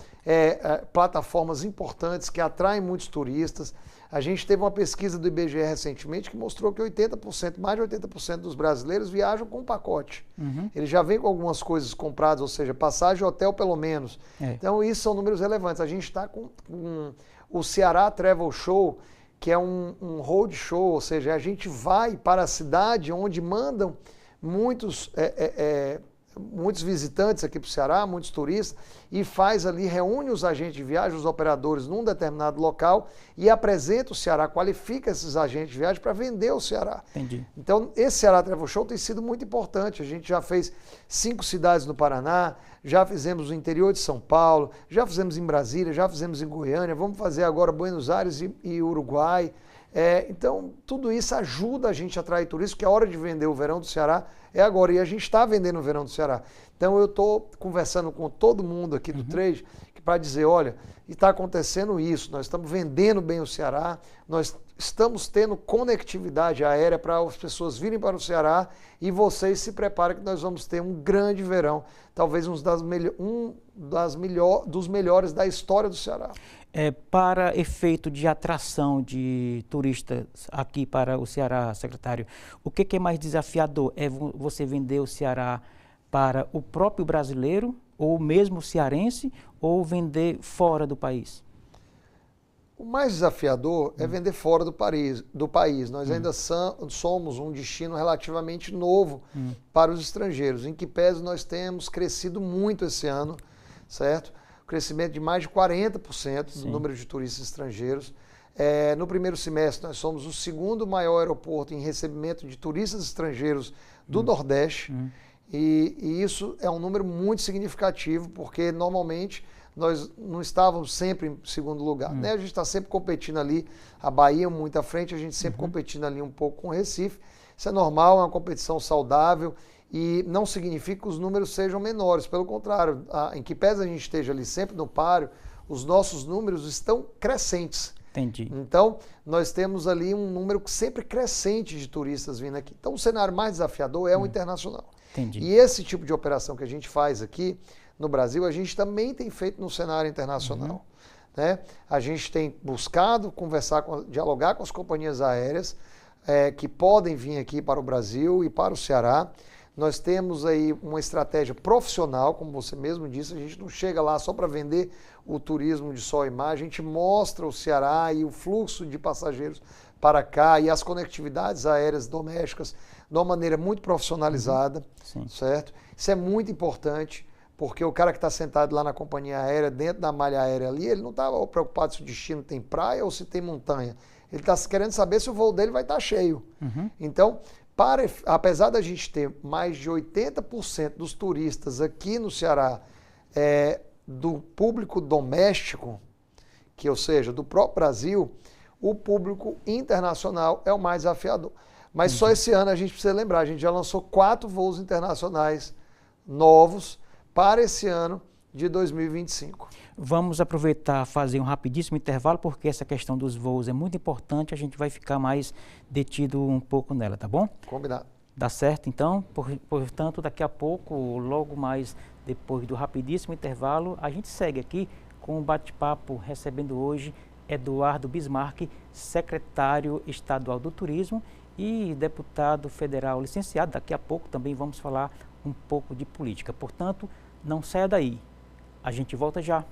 plataformas importantes que atraem muitos turistas. A gente teve uma pesquisa do IBGE recentemente que mostrou que 80%, mais de 80% dos brasileiros viajam com pacote. Eles já vêm com algumas coisas compradas, ou seja, passagem hotel pelo menos. Então, isso são números relevantes. A gente está com o Ceará Travel Show, que é um road show, ou seja, a gente vai para a cidade onde mandam muitos visitantes aqui para o Ceará, muitos turistas, e faz ali, reúne os agentes de viagem, os operadores num determinado local e apresenta o Ceará, qualifica esses agentes de viagem para vender o Ceará. Entendi. Então, esse Ceará Travel Show tem sido muito importante. A gente já fez 5 cidades no Paraná, já fizemos no interior de São Paulo, já fizemos em Brasília, já fizemos em Goiânia, vamos fazer agora Buenos Aires e Uruguai. Então, tudo isso ajuda a gente a atrair turistas, porque a hora de vender o verão do Ceará é agora, e a gente está vendendo o verão do Ceará. Então, eu estou conversando com todo mundo aqui do trade para dizer, olha, está acontecendo isso, nós estamos vendendo bem o Ceará, nós estamos tendo conectividade aérea para as pessoas virem para o Ceará, e vocês se preparem que nós vamos ter um grande verão, talvez dos melhores da história do Ceará. Para efeito de atração de turistas aqui para o Ceará, secretário, o que é mais desafiador? É você vender o Ceará para o próprio brasileiro, ou mesmo cearense, ou vender fora do país? O mais desafiador é vender fora do país. Nós ainda somos um destino relativamente novo para os estrangeiros, em que pese nós temos crescido muito esse ano, certo? Crescimento de mais de 40% do número de turistas estrangeiros. No primeiro semestre, nós somos o segundo maior aeroporto em recebimento de turistas estrangeiros do Nordeste. E isso é um número muito significativo, porque normalmente nós não estávamos sempre em segundo lugar. Né? A gente está sempre competindo ali, a Bahia muito à frente, a gente sempre competindo ali um pouco com o Recife. Isso é normal, é uma competição saudável. E não significa que os números sejam menores, pelo contrário, em que pese a gente esteja ali sempre no páreo, os nossos números estão crescentes. Entendi. Então, nós temos ali um número sempre crescente de turistas vindo aqui. Então, o cenário mais desafiador é o internacional. Entendi. E esse tipo de operação que a gente faz aqui no Brasil, a gente também tem feito no cenário internacional. Né? A gente tem buscado conversar, dialogar com as companhias aéreas que podem vir aqui para o Brasil e para o Ceará. Nós temos aí uma estratégia profissional, como você mesmo disse, a gente não chega lá só para vender o turismo de sol e mar, a gente mostra o Ceará e o fluxo de passageiros para cá e as conectividades aéreas domésticas de uma maneira muito profissionalizada, certo? Isso é muito importante, porque o cara que está sentado lá na companhia aérea, dentro da malha aérea ali, ele não está preocupado se o destino tem praia ou se tem montanha. Ele está querendo saber se o voo dele vai estar cheio. Então, apesar da gente ter mais de 80% dos turistas aqui no Ceará do público doméstico, que ou seja, do próprio Brasil, o público internacional é o mais desafiador. Mas só esse ano a gente precisa lembrar, a gente já lançou 4 voos internacionais novos para esse ano de 2025. Vamos aproveitar, fazer um rapidíssimo intervalo, porque essa questão dos voos é muito importante, a gente vai ficar mais detido um pouco nela, tá bom? Combinado. Dá certo, então? Portanto, daqui a pouco, logo mais depois do rapidíssimo intervalo, a gente segue aqui com um bate-papo, recebendo hoje Eduardo Bismarck, secretário estadual do Turismo e deputado federal licenciado. Daqui a pouco também vamos falar um pouco de política. Portanto, não saia daí. A gente volta já.